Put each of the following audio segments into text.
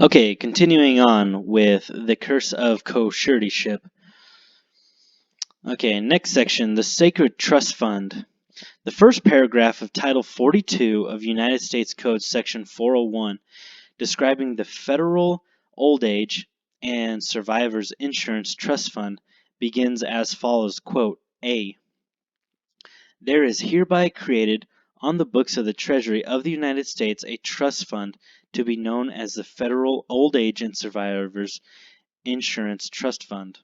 Okay, continuing on with the curse of co-suretyship. Okay, next section, the Sacred Trust Fund. The first paragraph of Title 42 of United States Code Section 401, describing the Federal Old Age and Survivors Insurance Trust Fund, begins as follows, quote, A. There is hereby created on the books of the Treasury of the United States a trust fund to be known as the Federal Old Age and Survivors Insurance Trust Fund.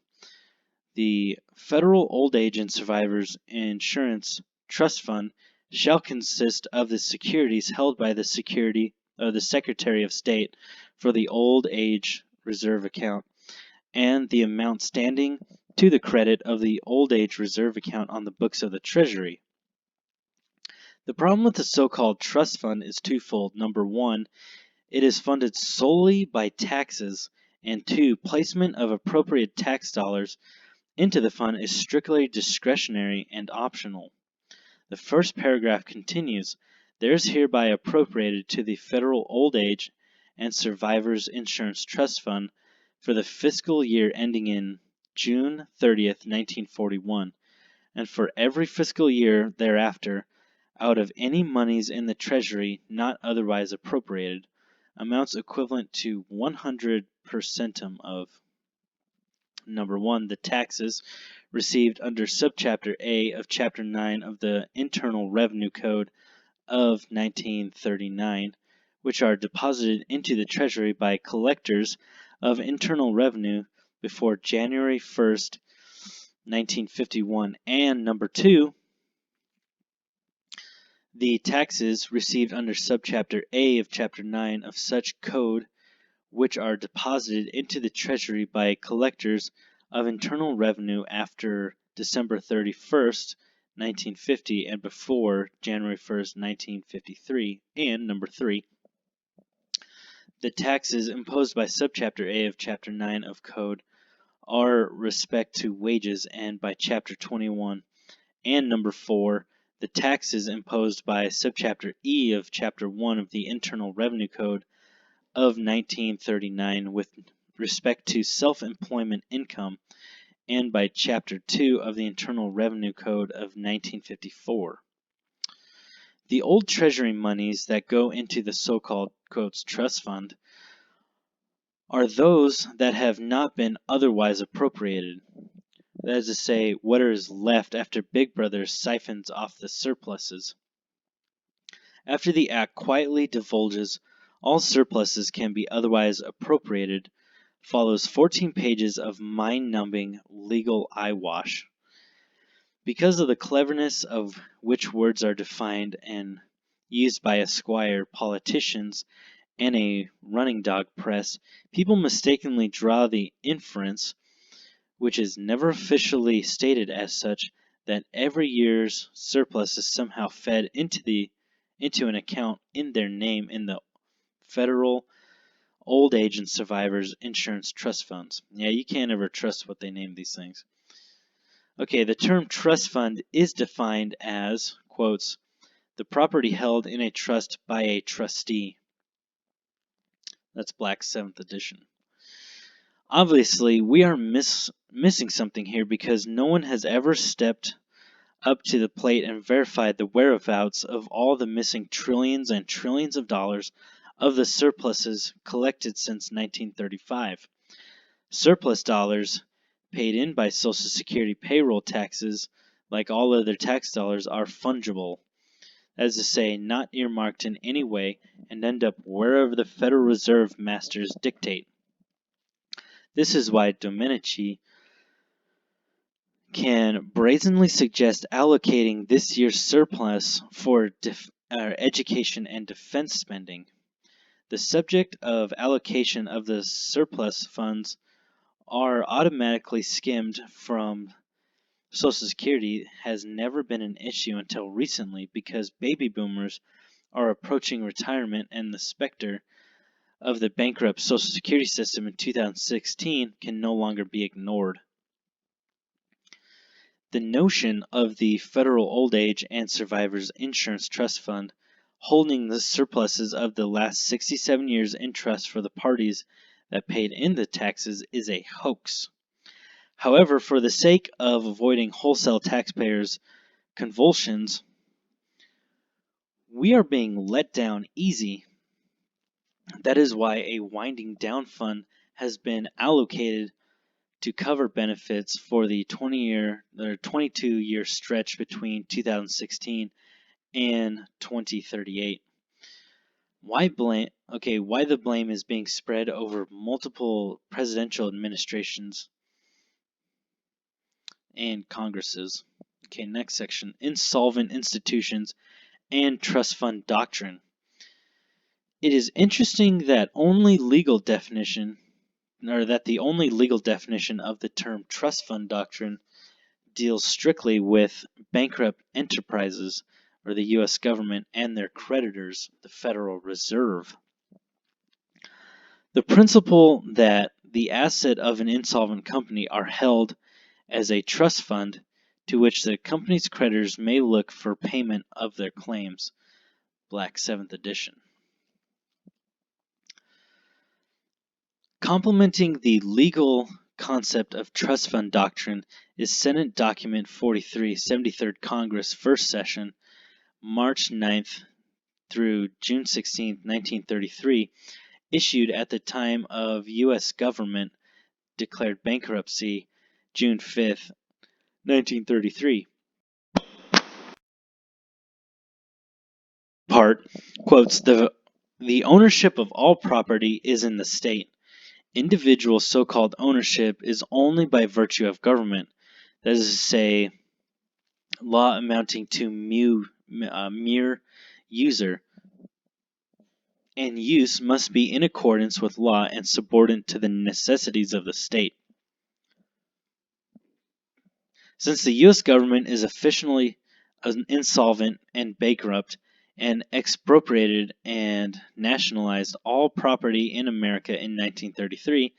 The Federal Old Age and Survivors Insurance Trust Fund shall consist of the securities held by the Secretary of State for the Old Age Reserve Account and the amount standing to the credit of the Old Age Reserve Account on the books of the Treasury. The problem with the so-called trust fund is twofold. Number one, it is funded solely by taxes, and two, placement of appropriate tax dollars into the fund is strictly discretionary and optional. The first paragraph continues, there is hereby appropriated to the Federal Old Age and Survivors Insurance Trust Fund for the fiscal year ending in June 30th, 1941, and for every fiscal year thereafter, out of any monies in the Treasury not otherwise appropriated, amounts equivalent to 100% of Number 1, the taxes received under Subchapter A of Chapter 9 of the Internal Revenue Code of 1939, which are deposited into the Treasury by collectors of internal revenue before January 1st, 1951, and number 2, the taxes received under Subchapter A of Chapter 9 of such code which are deposited into the Treasury by collectors of internal revenue after December 31st, 1950 and before January 1st, 1953, and number 3, the taxes imposed by Subchapter A of Chapter 9 of Code are respect to wages and by Chapter 21, and number 4, the taxes imposed by Subchapter E of Chapter 1 of the Internal Revenue Code of 1939 with respect to self-employment income and by Chapter 2 of the Internal Revenue Code of 1954. The old Treasury monies that go into the so-called quotes, trust fund are those that have not been otherwise appropriated. That is to say, what is left after Big Brother siphons off the surpluses. After the Act quietly divulges all surpluses can be otherwise appropriated, follows 14 pages of mind-numbing legal eyewash. Because of the cleverness of which words are defined and used by esquire politicians and a running dog press, people mistakenly draw the inference, which is never officially stated as such, that every year's surplus is somehow fed into an account in their name in the Federal Old Age and Survivors Insurance Trust Funds. Yeah, you can't ever trust what they name these things. Okay, the term trust fund is defined as, quotes, the property held in a trust by a trustee. That's Black's 7th edition. Obviously, we are missing something here because no one has ever stepped up to the plate and verified the whereabouts of all the missing trillions and trillions of dollars of the surpluses collected since 1935. Surplus dollars paid in by Social Security payroll taxes, like all other tax dollars, are fungible. That is to say, not earmarked in any way and end up wherever the Federal Reserve masters dictate. This is why Domenici can brazenly suggest allocating this year's surplus for education and defense spending. The subject of allocation of the surplus funds are automatically skimmed from Social Security has never been an issue until recently because baby boomers are approaching retirement and the specter of the bankrupt Social Security system in 2016 can no longer be ignored. The notion of the Federal Old Age and Survivors Insurance Trust Fund holding the surpluses of the last 67 years in trust for the parties that paid in the taxes is a hoax. However, for the sake of avoiding wholesale taxpayers' convulsions, we are being let down easy. That is why a winding down fund has been allocated to cover benefits for the 22-year stretch between 2016 and 2038. Why the blame is being spread over multiple presidential administrations and Congresses. Okay, next section, insolvent institutions and trust fund doctrine. It is interesting that the only legal definition of the term trust fund doctrine deals strictly with bankrupt enterprises or the U.S. government and their creditors, the Federal Reserve. The principle that the asset of an insolvent company are held as a trust fund to which the company's creditors may look for payment of their claims. Black 7th edition. Complementing the legal concept of trust fund doctrine is Senate Document 43, 73rd Congress, First Session, March 9th through June 16, 1933, issued at the time of U.S. government declared bankruptcy, June 5th, 1933. Part quotes, the ownership of all property is in the state. Individual so-called ownership is only by virtue of government, that is to say, law amounting to mere user, and use must be in accordance with law and subordinate to the necessities of the state. Since the U.S. government is officially insolvent and bankrupt, and expropriated and nationalized all property in America in 1933,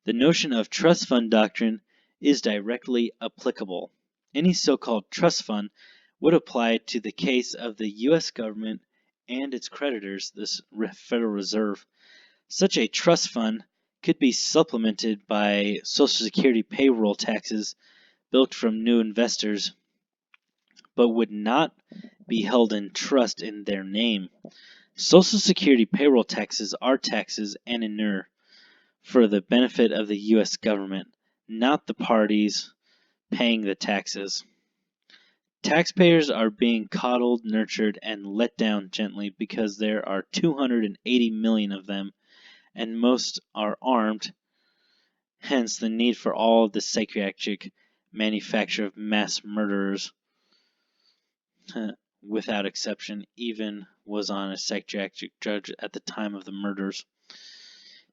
the notion of trust fund doctrine is directly applicable. Any so-called trust fund would apply to the case of the U.S. government and its creditors, the Federal Reserve. Such a trust fund could be supplemented by Social Security payroll taxes built from new investors, but would not be held in trust in their name. Social Security payroll taxes are taxes and inure for the benefit of the U.S. government, not the parties paying the taxes. Taxpayers are being coddled, nurtured, and let down gently because there are 280 million of them, and most are armed, hence the need for all of the psychiatric manufacture of mass murderers. Without exception, even was on a psychiatric judge at the time of the murders,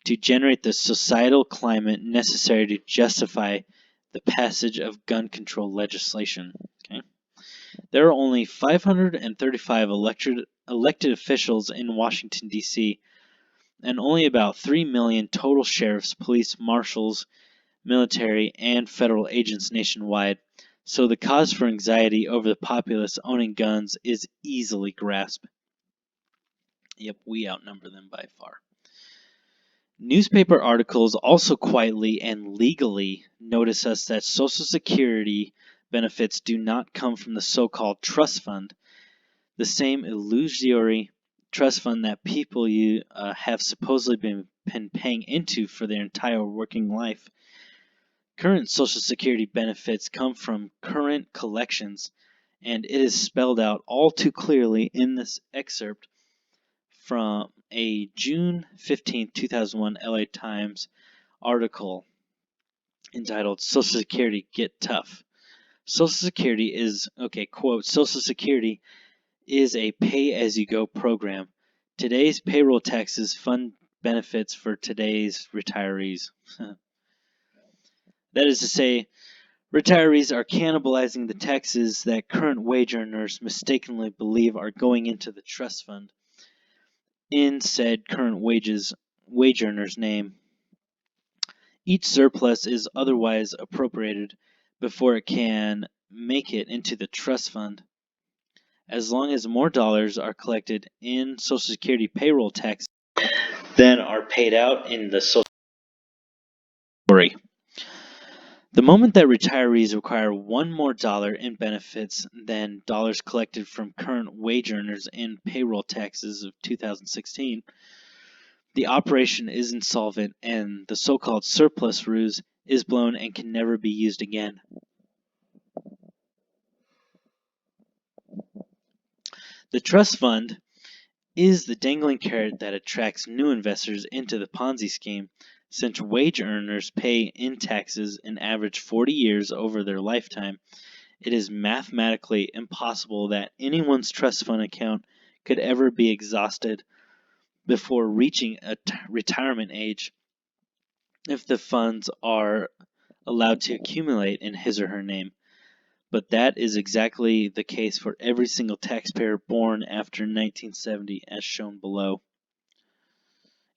to generate the societal climate necessary to justify the passage of gun control legislation. Okay. There are only 535 elected officials in Washington, D.C., and only about 3 million total sheriffs, police, marshals, military, and federal agents nationwide. So the cause for anxiety over the populace owning guns is easily grasped. Yep, we outnumber them by far. Newspaper articles also quietly and legally notice us that Social Security benefits do not come from the so-called trust fund, the same illusory trust fund that people have supposedly been paying into for their entire working life. Current Social Security benefits come from current collections, and it is spelled out all too clearly in this excerpt from a June 15, 2001 LA Times article entitled Social Security Get Tough. Social Security is, quote, Social Security is a pay-as-you-go program. Today's payroll taxes fund benefits for today's retirees. That is to say, retirees are cannibalizing the taxes that current wage earners mistakenly believe are going into the trust fund in said current wage earner's name. Each surplus is otherwise appropriated before it can make it into the trust fund. as long as more dollars are collected in Social Security payroll tax than are paid out in the Social Security. The moment that retirees require one more dollar in benefits than dollars collected from current wage earners in payroll taxes of 2016, the operation is insolvent and the so-called surplus ruse is blown and can never be used again. The trust fund is the dangling carrot that attracts new investors into the Ponzi scheme, since wage earners pay in taxes an average 40 years over their lifetime. It is mathematically impossible that anyone's trust fund account could ever be exhausted before reaching a retirement age if the funds are allowed to accumulate in his or her name. But that is exactly the case for every single taxpayer born after 1970, as shown below.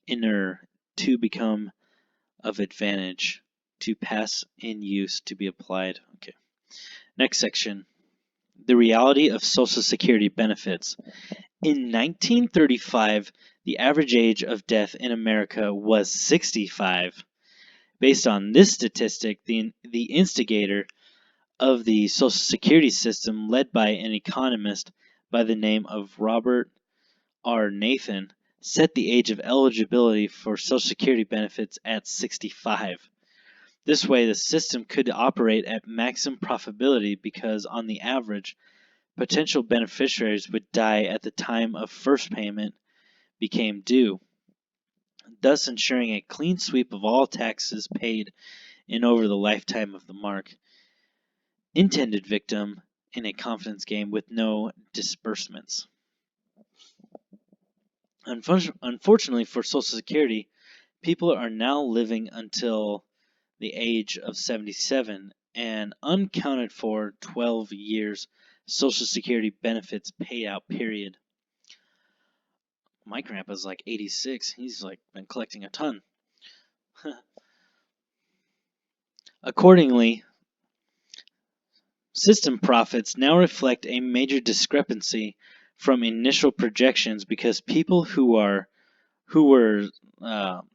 Inner to become of advantage, to pass in use, to be applied. Okay. Next section. The reality of Social Security benefits. In 1935, the average age of death in America was 65. Based on this statistic, the instigator of the Social Security system, led by an economist by the name of Robert R. Nathan, set the age of eligibility for Social Security benefits at 65. This way, the system could operate at maximum profitability because, on the average, potential beneficiaries would die at the time of first payment became due, thus ensuring a clean sweep of all taxes paid in over the lifetime of the intended victim in a confidence game with no disbursements. Unfortunately for Social Security, people are now living until the age of 77, an uncounted for 12 years Social Security benefits payout period. My grandpa's like 86. He's like been collecting a ton. Accordingly, system profits now reflect a major discrepancy from initial projections because people who were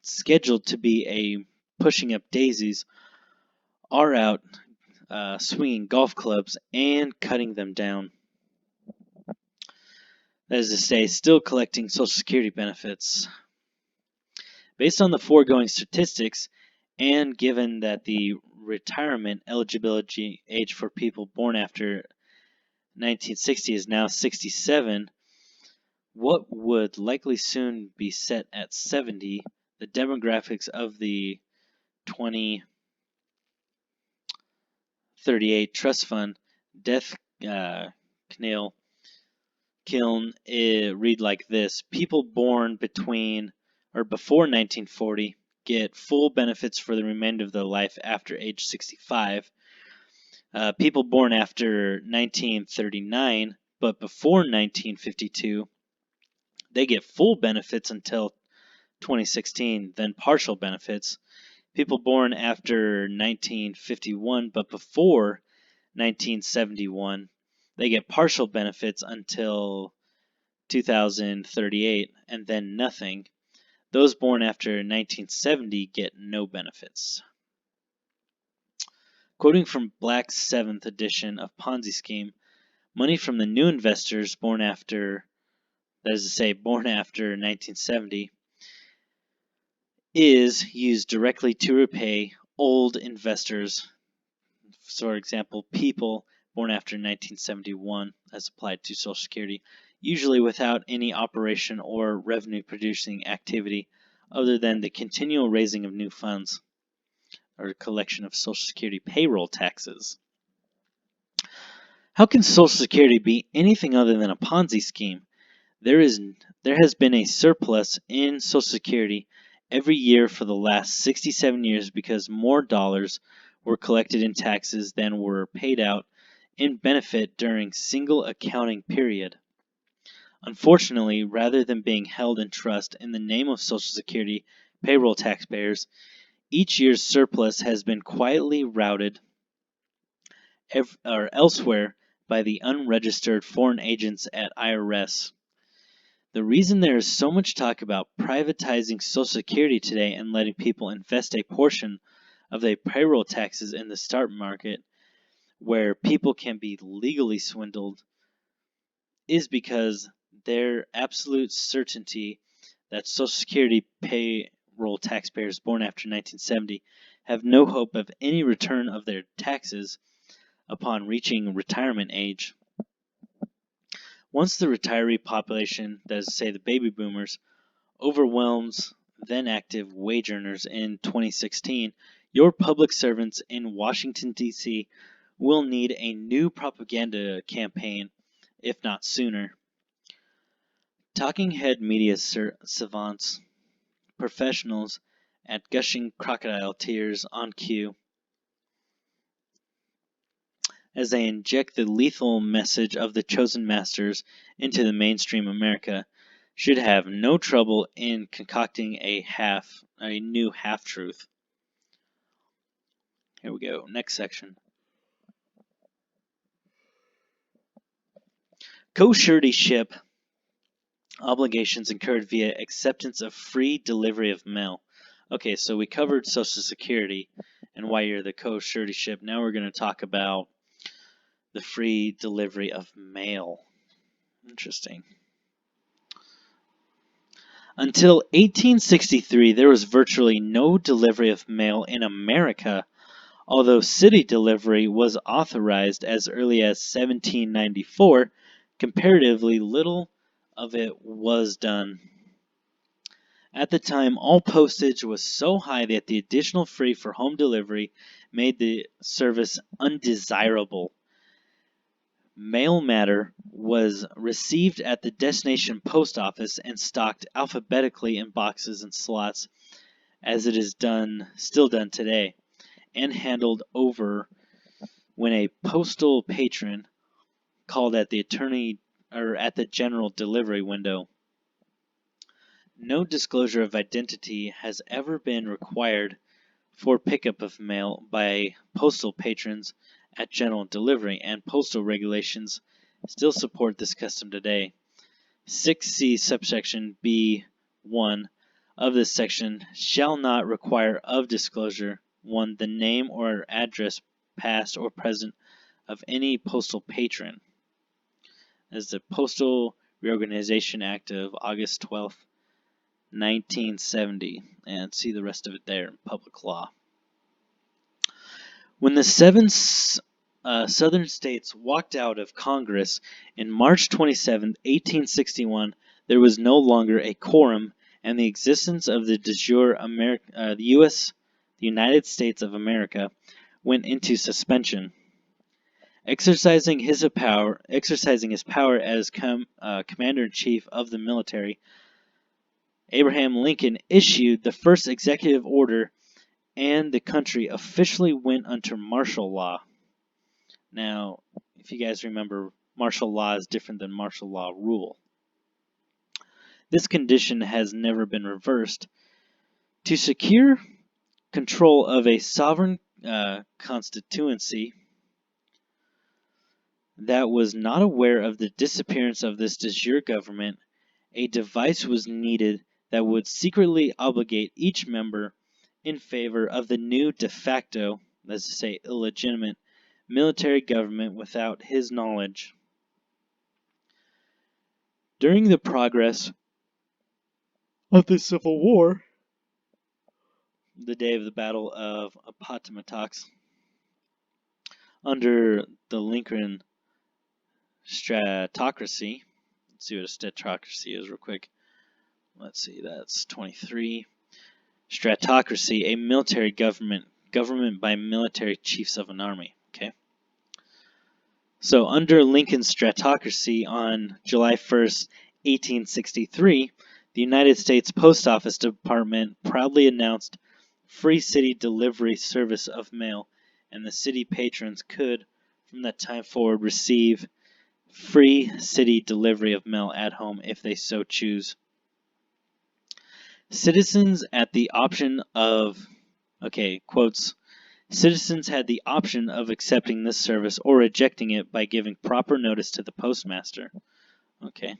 scheduled to be pushing up daisies are out swinging golf clubs and cutting them down. That is to say, still collecting Social Security benefits. Based on the foregoing statistics, and given that the retirement eligibility age for people born after 1960 is now 67, what would likely soon be set at 70, the demographics of the 2038 trust fund death kiln read like this: people born between or before 1940 get full benefits for the remainder of their life after age 65. People born after 1939 but before 1952, they get full benefits until 2016, then partial benefits. People born after 1951 but before 1971, they get partial benefits until 2038 and then nothing. Those born after 1970 get no benefits. Quoting from Black's 7th edition of Ponzi Scheme, money from the new investors born after, that is to say, born after 1970, is used directly to repay old investors. For example, people born after 1971 as applied to Social Security, usually without any operation or revenue producing activity other than the continual raising of new funds or collection of Social Security payroll taxes. How can Social Security be anything other than a Ponzi scheme? There has been a surplus in Social Security every year for the last 67 years because more dollars were collected in taxes than were paid out in benefit during single accounting period. Unfortunately, rather than being held in trust in the name of Social Security payroll taxpayers, each year's surplus has been quietly routed elsewhere by the unregistered foreign agents at IRS. The reason there is so much talk about privatizing Social Security today and letting people invest a portion of their payroll taxes in the stock market where people can be legally swindled is because their absolute certainty that Social Security payroll taxpayers born after 1970 have no hope of any return of their taxes upon reaching retirement age. Once the retiree population, that is to say the baby boomers, overwhelms then active wage earners in 2016, your public servants in Washington, D.C. will need a new propaganda campaign, if not sooner. Talking head media savants, professionals at gushing crocodile tears on cue, as they inject the lethal message of the chosen masters into the mainstream America, should have no trouble in concocting a new half-truth. Here we go, next section. Co-Suretyship obligations incurred via acceptance of free delivery of mail. Okay, so we covered Social Security and why you're the co-suretyship. Now we're going to talk about the free delivery of mail. Interesting. Until 1863, there was virtually no delivery of mail in America, although city delivery was authorized as early as 1794. Comparatively little of it was done. At the time, all postage was so high that the additional fee for home delivery made the service undesirable. Mail matter was received at the destination post office and stocked alphabetically in boxes and slots, as it is still done today, and handed over when a postal patron called at the general delivery window. No disclosure of identity has ever been required for pickup of mail by postal patrons at general delivery, and postal regulations still support this custom today. 6C subsection B1 of this section shall not require of disclosure 1. The name or address past or present of any postal patron. As the Postal Reorganization Act of August 12th, 1970, and see the rest of it there in public law. When the seven southern states walked out of Congress in March 27, 1861, there was no longer a quorum, and the existence of the de jure the United States of America went into suspension. Exercising his power as commander-in-chief of the military, Abraham Lincoln issued the first executive order, and the country officially went under martial law. Now, if you guys remember, martial law is different than martial law rule. This condition has never been reversed. To secure control of a sovereign constituency that was not aware of the disappearance of this de jure government, a device was needed that would secretly obligate each member in favor of the new de facto, let's say illegitimate, military government without his knowledge. During the progress of the Civil War, the day of the Battle of Appomattox, under the Lincoln stratocracy, let's see what a stratocracy is real quick. Let's see, that's 23. Stratocracy, a military government by military chiefs of an army. Okay. So under Lincoln's stratocracy on July 1st, 1863, the United States Post Office Department proudly announced free city delivery service of mail, and the city patrons could, from that time forward, receive free city delivery of mail at home if they so choose. Citizens at the option of, quotes, Citizens had the option of accepting this service or rejecting it by giving proper notice to the postmaster. Okay,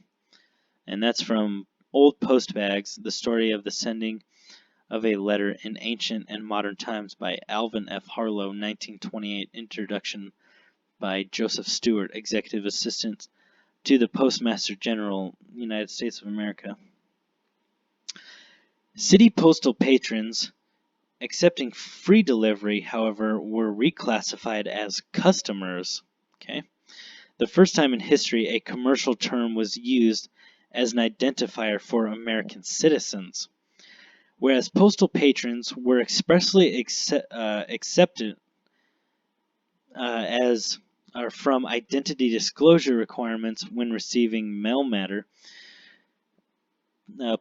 and that's from Old Post Bags, the story of the sending of a letter in ancient and modern times by Alvin F. Harlow, 1928, introduction by Joseph Stewart, executive assistant to the Postmaster General, United States of America. City postal patrons accepting free delivery, however, were reclassified as customers. Okay, the first time in history a commercial term was used as an identifier for American citizens. Whereas postal patrons were expressly accepted as from identity disclosure requirements when receiving mail matter,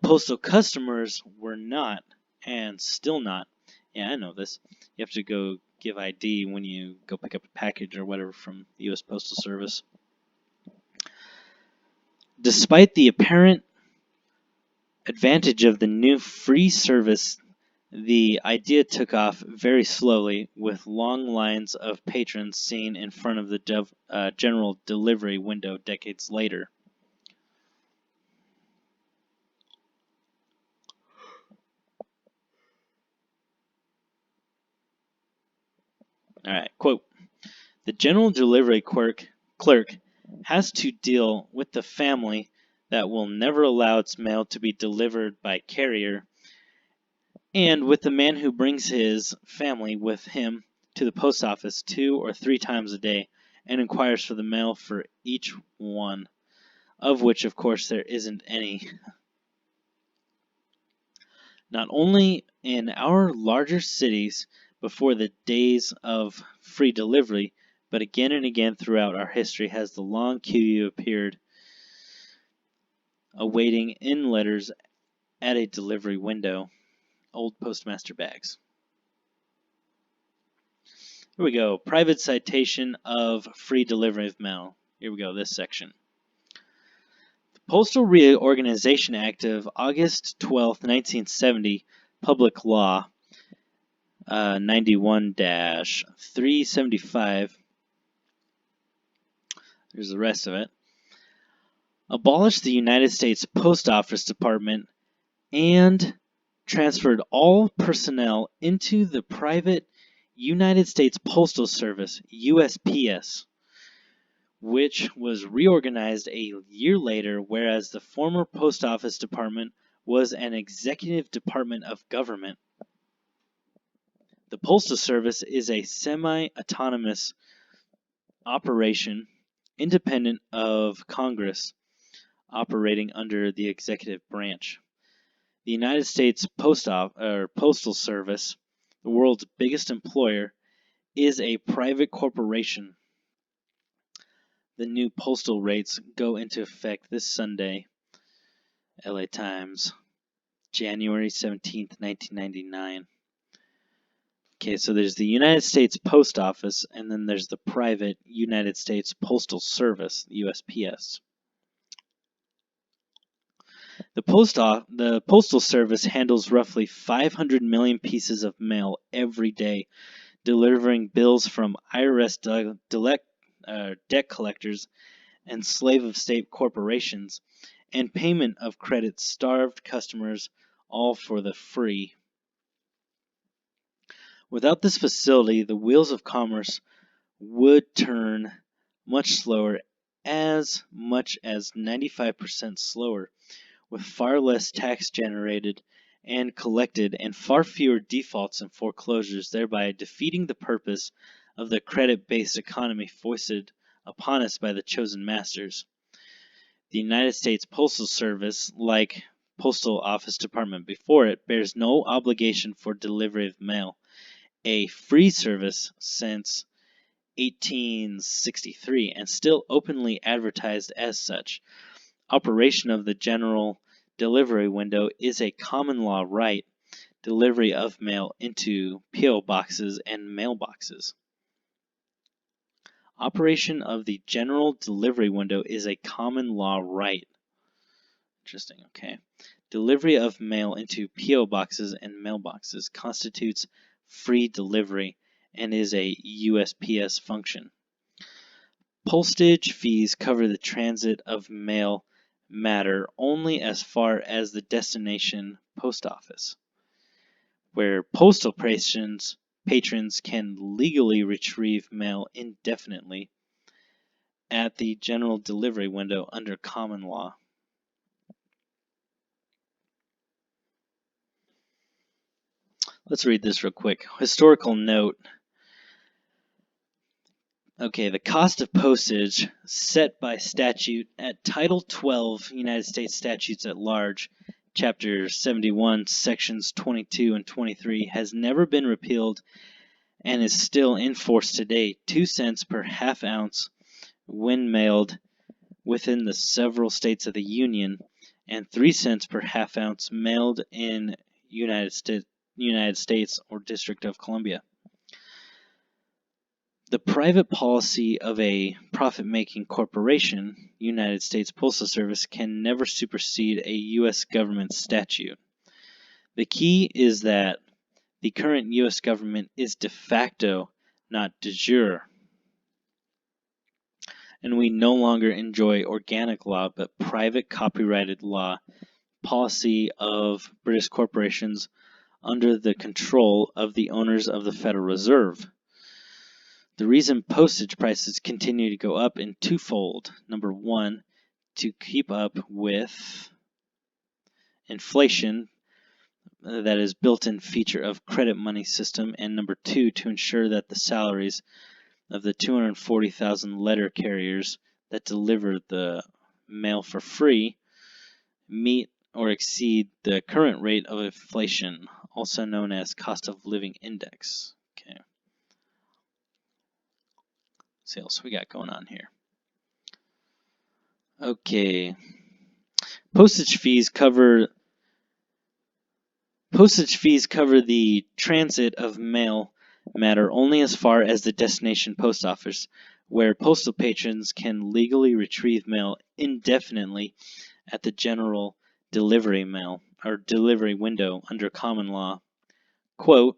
postal customers were not, and still not. Yeah, I know this. You have to go give ID when you go pick up a package or whatever from the U.S. Postal Service. Despite the apparent advantage of the new free service, the idea took off very slowly, with long lines of patrons seen in front of the general delivery window decades later. All right, quote, "The general delivery clerk has to deal with the family that will never allow its mail to be delivered by carrier, and with the man who brings his family with him to the post office 2 or 3 times a day and inquires for the mail for each one, of which, of course, there isn't any. Not only in our larger cities before the days of free delivery, but again and again throughout our history has the long queue appeared awaiting in letters at a delivery window." Old Postmaster Bags. Here we go. Private citation of free delivery of mail. Here we go, this section. The Postal Reorganization Act of August 12, 1970, Public Law 91-375. There's the rest of it. Abolished the United States Post Office Department and transferred all personnel into the private United States Postal Service, USPS, which was reorganized a year later, whereas the former Post Office Department was an executive department of government. The Postal Service is a semi-autonomous operation independent of Congress, operating under the executive branch. The United States Postal Service, the world's biggest employer, is a private corporation. The new postal rates go into effect this Sunday. LA Times, January 17th, 1999. Okay, so there's the United States Post Office, and then there's the private United States Postal Service, USPS. The Postal Service handles roughly 500 million pieces of mail every day, delivering bills from IRS debt collectors and slave-of-state corporations, and payment of credit-starved customers, all for the free. Without this facility, the wheels of commerce would turn much slower, as much as 95% slower, with far less tax generated and collected and far fewer defaults and foreclosures, thereby defeating the purpose of the credit-based economy foisted upon us by the chosen masters. The United States Postal Service, like Postal Office Department before it, bears no obligation for delivery of mail, a free service since 1863 and still openly advertised as such. Operation of the general delivery window is a common law right, delivery of mail into P.O. boxes and mailboxes. Operation of the general delivery window is a common law right. Interesting, okay. Delivery of mail into P.O. boxes and mailboxes constitutes free delivery and is a USPS function. Postage fees cover the transit of mail matter only as far as the destination post office, where postal patrons can legally retrieve mail indefinitely at the general delivery window under common law. Let's read this real quick. Historical note. Okay, the cost of postage set by statute at Title 12 United States Statutes at Large, Chapter 71, Sections 22 and 23 has never been repealed and is still in force today. 2 cents per half ounce when mailed within the several states of the Union, and 3 cents per half ounce mailed in United States or District of Columbia. The private policy of a profit-making corporation, United States Postal Service, can never supersede a U.S. government statute. The key is that the current U.S. government is de facto, not de jure. And we no longer enjoy organic law, but private copyrighted law, policy of British corporations under the control of the owners of the Federal Reserve. The reason postage prices continue to go up in twofold. Number one, to keep up with inflation, that is built-in feature of credit money system, and number two, to ensure that the salaries of the 240,000 letter carriers that deliver the mail for free meet or exceed the current rate of inflation, also known as cost of living index. Okay. See what else we got going on here. Okay. Postage fees cover the transit of mail matter only as far as the destination post office, where postal patrons can legally retrieve mail indefinitely at the general delivery window under common law. Quote,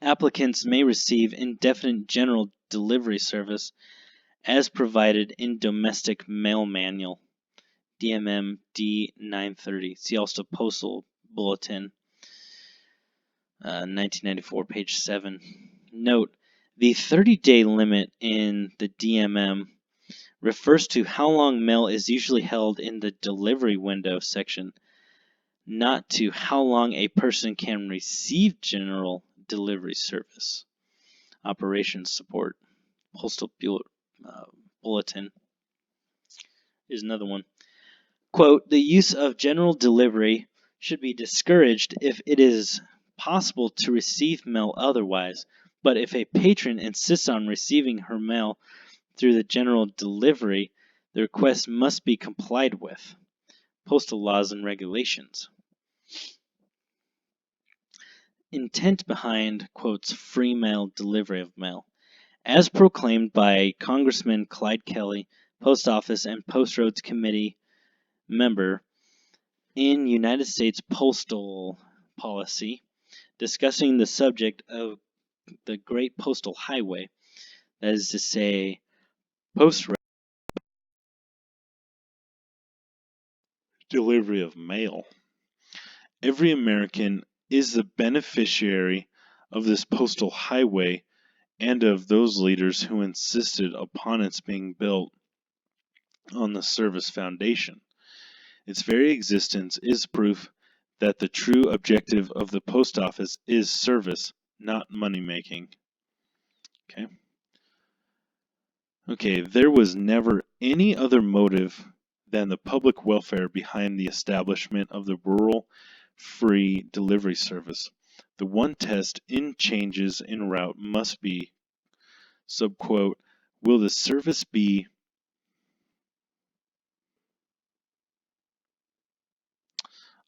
applicants may receive indefinite general delivery service as provided in Domestic Mail Manual, DMM D930. See also Postal Bulletin, 1994, page 7. Note, the 30-day limit in the DMM refers to how long mail is usually held in the delivery window section, not to how long a person can receive general delivery service. Operations support. Postal Bulletin is another one. Quote, the use of general delivery should be discouraged if it is possible to receive mail otherwise, but if a patron insists on receiving her mail through the general delivery, the request must be complied with. Postal laws and regulations. Intent behind, quotes, free mail delivery of mail. As proclaimed by Congressman Clyde Kelly, Post Office and Post Roads Committee member in United States Postal Policy, discussing the subject of the Great Postal Highway, that is to say, post delivery of mail. Every American is the beneficiary of this postal highway and of those leaders who insisted upon its being built on the service foundation. Its very existence is proof that the true objective of the post office is service, not money-making. Okay, there was never any other motive than the public welfare behind the establishment of the rural free delivery service. The one test in changes in route must be, subquote, will the service be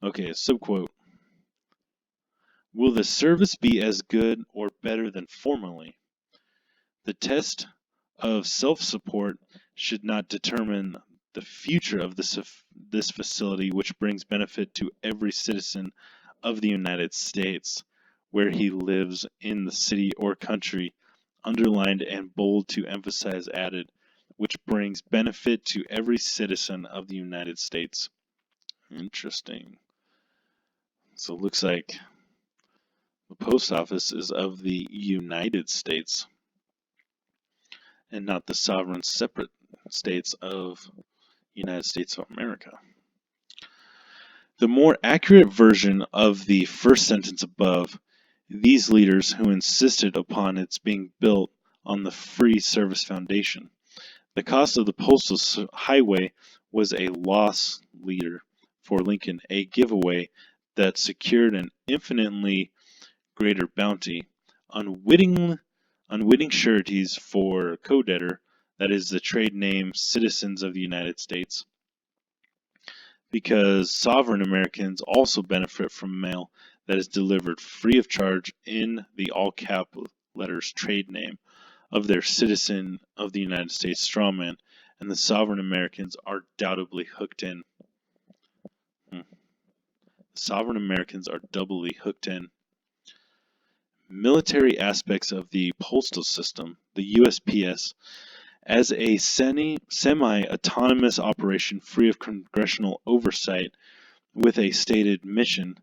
subquote, will the service be as good or better than formerly? The test of self-support should not determine the future of this facility, which brings benefit to every citizen of the United States, where he lives in the city or country, underlined and bold to emphasize added, which brings benefit to every citizen of the United States. Interesting. So it looks like the post office is of the United States and not the sovereign separate states of United States of America. The more accurate version of the first sentence above, these leaders who insisted upon its being built on the free service foundation. The cost of the postal highway was a loss leader for Lincoln, a giveaway that secured an infinitely greater bounty, unwitting sureties for co-debtor, that is the trade name citizens of the United States, because sovereign Americans also benefit from mail that is delivered free of charge in the all-cap letters trade name of their citizen of the United States strawman, and the sovereign Americans are doubly hooked in. Sovereign Americans are doubly hooked in. Military aspects of the postal system, the USPS, as a semi-autonomous operation free of congressional oversight with a stated mission,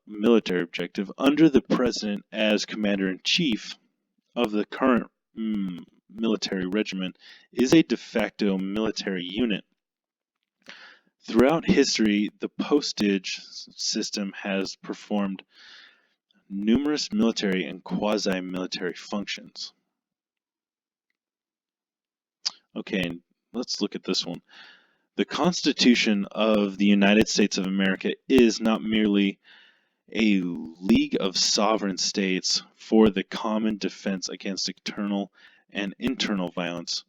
military objective, under the President as Commander-in-Chief of the current military regiment, is a de facto military unit. Throughout history, the postage system has performed numerous military and quasi-military functions. Okay, let's look at this one. The Constitution of the United States of America is not merely a league of sovereign states for the common defense against external and internal violence,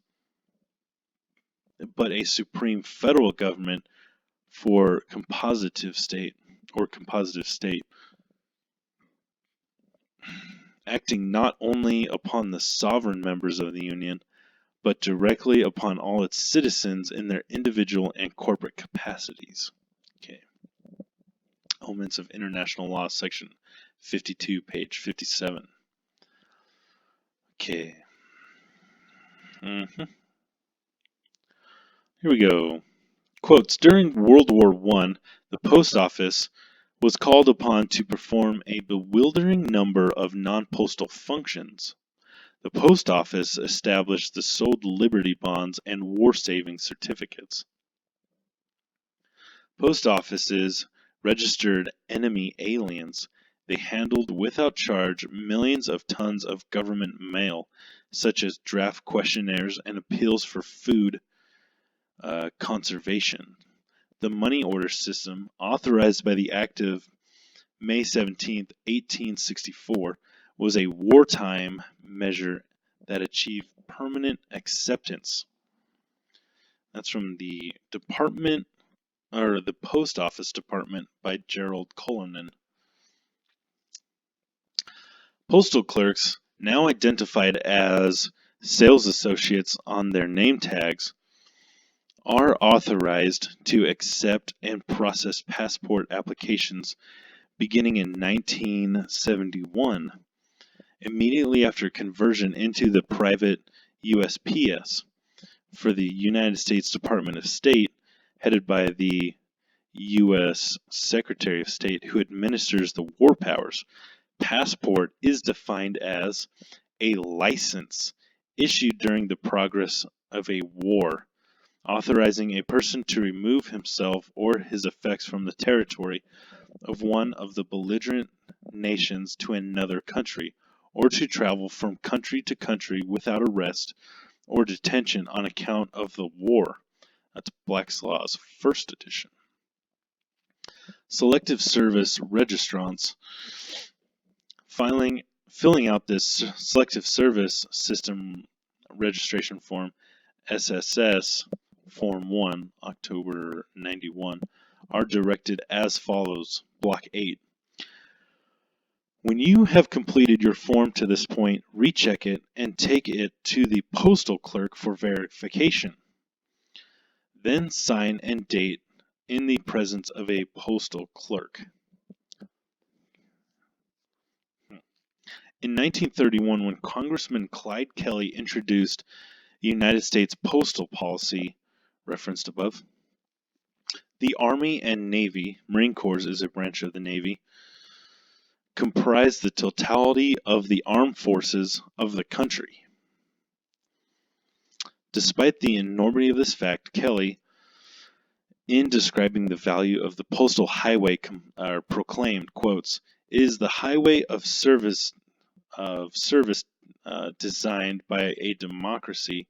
but a supreme federal government for compositive state, acting not only upon the sovereign members of the Union, but directly upon all its citizens in their individual and corporate capacities. Okay. Elements of International Law, section 52, page 57. Okay. Here we go. Quotes, during World War I, the post office was called upon to perform a bewildering number of non-postal functions. The post office established the sold Liberty bonds and war savings certificates. Post offices registered enemy aliens. They handled without charge millions of tons of government mail, such as draft questionnaires and appeals for food conservation. The money order system, authorized by the Act of May 17, 1864, was a wartime measure that achieved permanent acceptance. That's from the Post Office Department by Gerald Cullinan. Postal clerks, now identified as sales associates on their name tags, are authorized to accept and process passport applications beginning in 1971, immediately after conversion into the private USPS for the United States Department of State, headed by the U.S. Secretary of State, who administers the war powers. Passport is defined as a license issued during the progress of a war, authorizing a person to remove himself or his effects from the territory of one of the belligerent nations to another country, or to travel from country to country without arrest or detention on account of the war. That's Black's Law's first edition. Selective Service Registrants, filling out this Selective Service System Registration Form, SSS, Form 1, October 91, are directed as follows. Block 8. When you have completed your form to this point, recheck it and take it to the postal clerk for verification. Then sign and date in the presence of a postal clerk. In 1931, when Congressman Clyde Kelly introduced the United States postal policy, referenced above, the Army and Navy, Marine Corps is a branch of the Navy, comprised the totality of the armed forces of the country. Despite the enormity of this fact, Kelly, in describing the value of the postal highway, proclaimed, quotes, "It is the highway of service designed by a democracy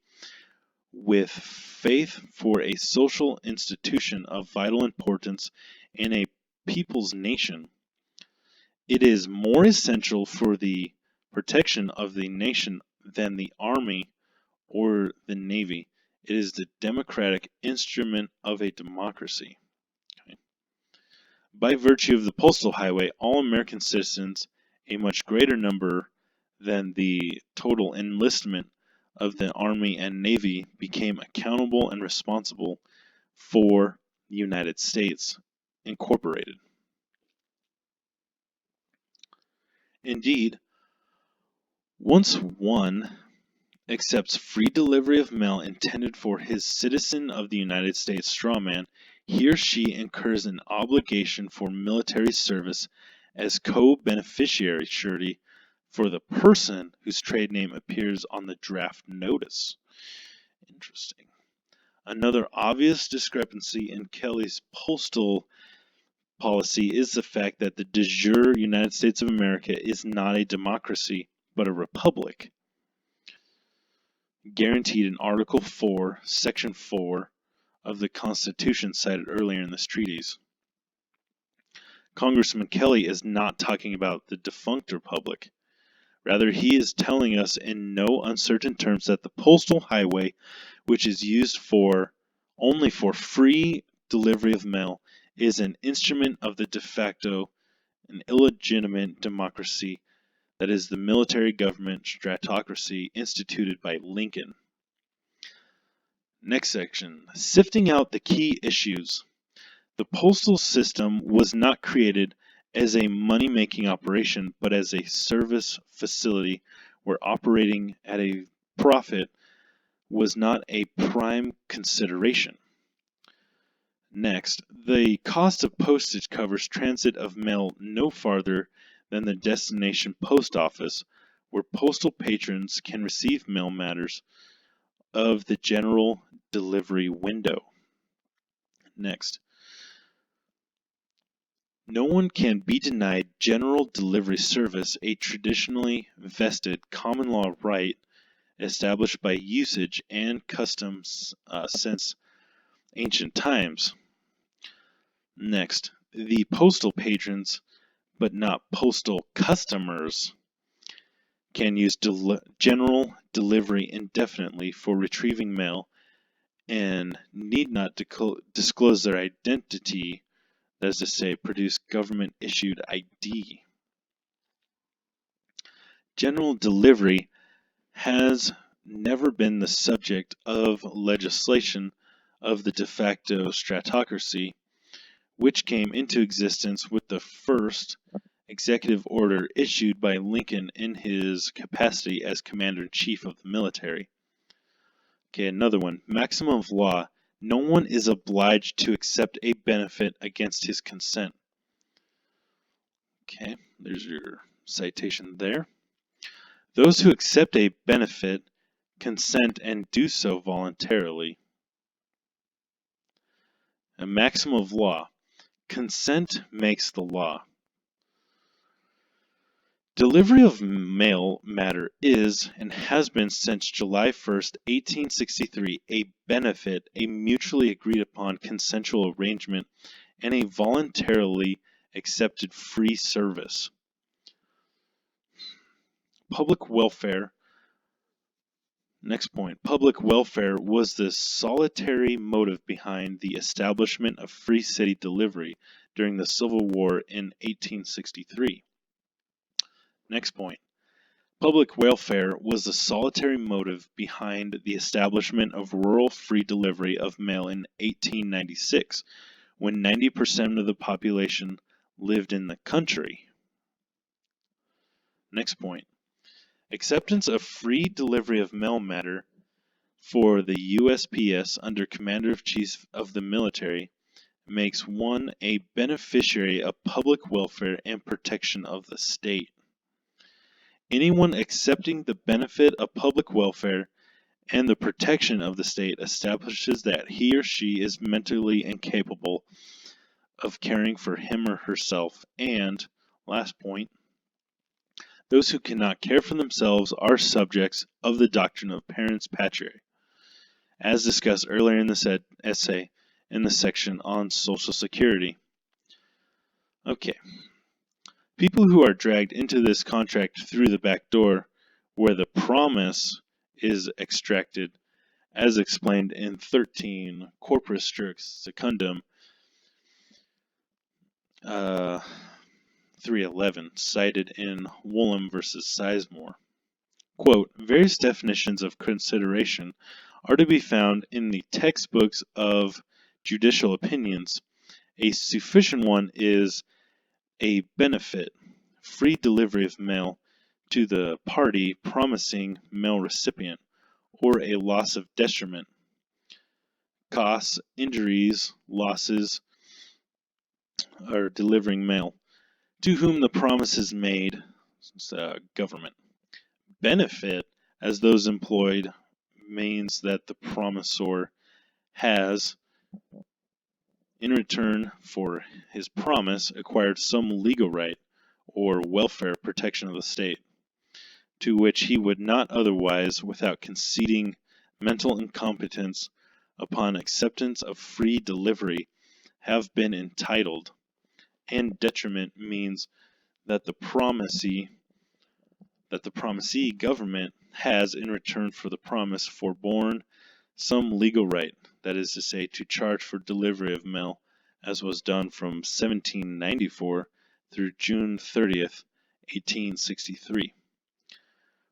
with faith for a social institution of vital importance in a people's nation. It is more essential for the protection of the nation than the army or the navy. It is the democratic instrument of a democracy." Okay. By virtue of the postal highway, all American citizens, a much greater number than the total enlistment of the Army and Navy, became accountable and responsible for the United States Incorporated. Indeed, once one accepts free delivery of mail intended for his citizen of the United States strawman, he or she incurs an obligation for military service as co-beneficiary surety for the person whose trade name appears on the draft notice. Interesting. Another obvious discrepancy in Kelly's postal policy is the fact that the de jure United States of America is not a democracy, but a republic, guaranteed in Article 4, Section 4 of the Constitution cited earlier in this treatise. Congressman Kelly is not talking about the defunct republic. Rather, he is telling us in no uncertain terms that the postal highway, which is used only for free delivery of mail, is an instrument of the de facto and illegitimate democracy that is the military government stratocracy instituted by Lincoln. Next section, sifting out the key issues. The postal system was not created as a money-making operation, but as a service facility where operating at a profit was not a prime consideration. Next, the cost of postage covers transit of mail no farther than the destination post office, where postal patrons can receive mail matters of the general delivery window. Next, no one can be denied general delivery service, a traditionally vested common law right established by usage and customs since ancient times. Next, the postal patrons, but not postal customers, can use general delivery indefinitely for retrieving mail and need not disclose their identity, that is to say, produce government-issued ID. General delivery has never been the subject of legislation of the de facto stratocracy, which came into existence with the first executive order issued by Lincoln in his capacity as Commander-in-Chief of the military. Okay, another one. Maxim of law. No one is obliged to accept a benefit against his consent. Okay, there's your citation there. Those who accept a benefit consent and do so voluntarily. A maxim of law. Consent makes the law. Delivery of mail matter is, and has been since July 1st, 1863, a benefit, a mutually agreed upon consensual arrangement, and a voluntarily accepted free service. Public welfare. Next point. Public welfare was the solitary motive behind the establishment of free city delivery during the Civil War in 1863. Next point. Public welfare was the solitary motive behind the establishment of rural free delivery of mail in 1896, when 90% of the population lived in the country. Next point. Acceptance of free delivery of mail matter for the USPS under Commander-in-Chief of the Military makes one a beneficiary of public welfare and protection of the state. Anyone accepting the benefit of public welfare and the protection of the state establishes that he or she is mentally incapable of caring for him or herself. And, last point, those who cannot care for themselves are subjects of the doctrine of parens patriae, as discussed earlier in this essay in the section on Social Security. Okay. People who are dragged into this contract through the back door, where the promise is extracted, as explained in 13 Corpus Juris Secundum 311, cited in Woolham versus Sizemore. Quote, various definitions of consideration are to be found in the textbooks of judicial opinions. A sufficient one is a benefit, free delivery of mail to the party promising mail recipient, or a loss of detriment, costs, injuries, losses, or delivering mail, to whom the promise is made, government. Benefit, as those employed, means that the promisor has, in return for his promise, acquired some legal right or welfare protection of the state, to which he would not otherwise, without conceding mental incompetence upon acceptance of free delivery, have been entitled. And detriment means that the promisee government has, in return for the promise, forborne some legal right, that is to say, to charge for delivery of mail, as was done from 1794 through June 30th, 1863,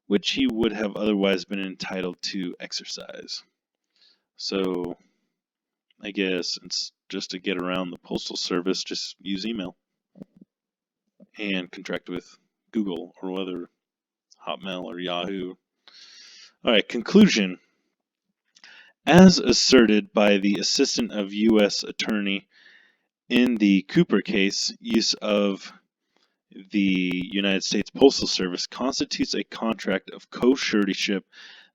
which he would have otherwise been entitled to exercise. So, I guess it's just to get around the Postal Service, just use email and contract with Google or whether Hotmail or Yahoo. Alright, conclusion. As asserted by the Assistant of U.S. Attorney in the Cooper case, use of the United States Postal Service constitutes a contract of co-suretyship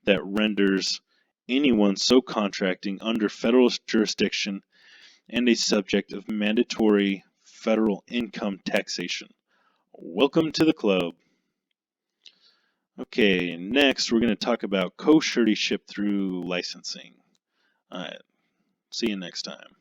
that renders anyone so contracting under federal jurisdiction and a subject of mandatory federal income taxation. Welcome to the club. Okay, next we're going to talk about co-suretyship through licensing. All right, see you next time.